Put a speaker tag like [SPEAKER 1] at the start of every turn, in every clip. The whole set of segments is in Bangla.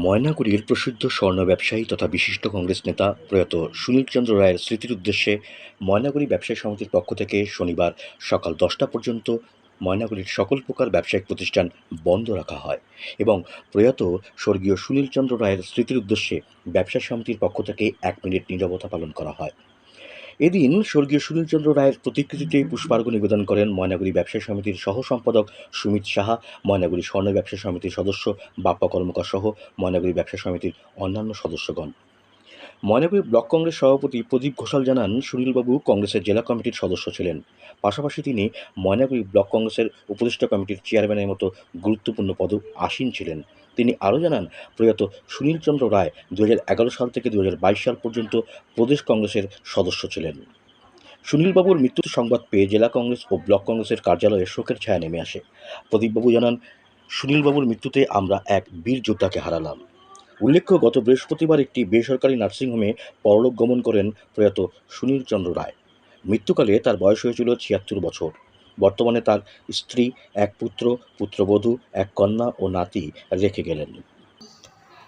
[SPEAKER 1] ময়নাগুড়ির প্রসিদ্ধ স্বর্ণ ব্যবসায়ী তথা বিশিষ্ট কংগ্রেস নেতা প্রয়াত সুনীলচন্দ্র রায়ের স্মৃতির উদ্দেশ্যে ময়নাগুড়ি ব্যবসায়ী সমিতির পক্ষ থেকে শনিবার সকাল 10টা পর্যন্ত ময়নাগুড়ির সকল প্রকার ব্যবসায়িক প্রতিষ্ঠান বন্ধ রাখা হয় এবং প্রয়াত স্বর্গীয় সুনীলচন্দ্র রায়ের স্মৃতির উদ্দেশ্যে ব্যবসায়ী সমিতির পক্ষ থেকে 1 মিনিট নীরবতা পালন করা হয়। এদিন স্বর্গীয় সুনীলচন্দ্র রায়ের প্রতিকৃতিতে পুষ্পার্ঘ্য নিবেদন করেন ময়নাগুড়ি ব্যবসায়ী সমিতির সহ সম্পাদক সুমিত সাহা, ময়নাগুড়ি স্বর্ণ ব্যবসায়ী সমিতির সদস্য বাপ্পা কর্মকার সহ ময়নাগুড়ি ব্যবসায়ী সমিতির অন্যান্য সদস্যগণ। ময়নাগুড়ি ব্লক কংগ্রেস সভাপতি প্রদীপ ঘোষাল জানান, সুনীলবাবু কংগ্রেসের জেলা কমিটির সদস্য ছিলেন। পাশাপাশি তিনি ময়নাগুড়ি ব্লক কংগ্রেসের উপদেষ্টা কমিটির চেয়ারম্যানের মতো গুরুত্বপূর্ণ পদে আসীন ছিলেন। তিনি আরও জানান, প্রয়াত সুনীলচন্দ্র রায় 2011 সাল থেকে 2022 সাল পর্যন্ত প্রদেশ কংগ্রেসের সদস্য ছিলেন। সুনীলবাবুর মৃত্যুর সংবাদ পেয়ে জেলা কংগ্রেস ও ব্লক কংগ্রেসের কার্যালয়ে শোকের ছায়া নেমে আসে। প্রদীপবাবু জানান, সুনীলবাবুর মৃত্যুতে আমরা এক বীর যোদ্ধাকে হারালাম। উল্লেখ্য, গত বৃহস্পতিবার একটি বেসরকারি নার্সিংহোমে পরলোক গমন করেন প্রয়াত সুনীলচন্দ্র রায়। মৃত্যুকালে তার বয়স হয়েছিল 76 বছর। বর্তমানে তার স্ত্রী, এক পুত্র, পুত্রবধূ, এক কন্যা ও নাতি রেখে গেলেন।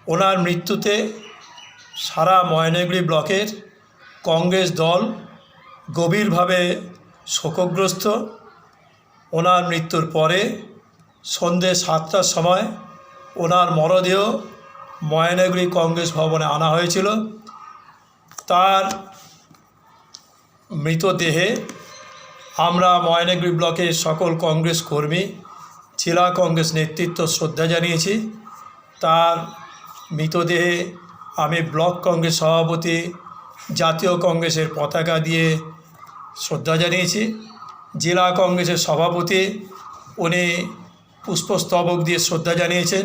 [SPEAKER 2] ওনার মৃত্যুতে সারা ময়নাগুড়ি ব্লকের কংগ্রেস দল গভীরভাবে শোকগ্রস্ত। ওনার মৃত্যুর পরে সন্ধ্যে 7টার সময় ওনার মরদেহ ময়নাগুড়ি কংগ্রেস ভবনে আনা হয়েছিল। তার মৃতদেহে আমরা ময়নাগুড়ি ব্লকের সকল কংগ্রেস কর্মী, জেলা কংগ্রেস নেতৃত্ব শ্রদ্ধা জানিয়েছি। তার মৃতদেহে আমি ব্লক কংগ্রেস সভাপতি জাতীয় কংগ্রেসের পতাকা দিয়ে শ্রদ্ধা জানিয়েছি। জেলা কংগ্রেসের সভাপতি উনি পুষ্পস্তবক দিয়ে শ্রদ্ধা জানিয়েছেন।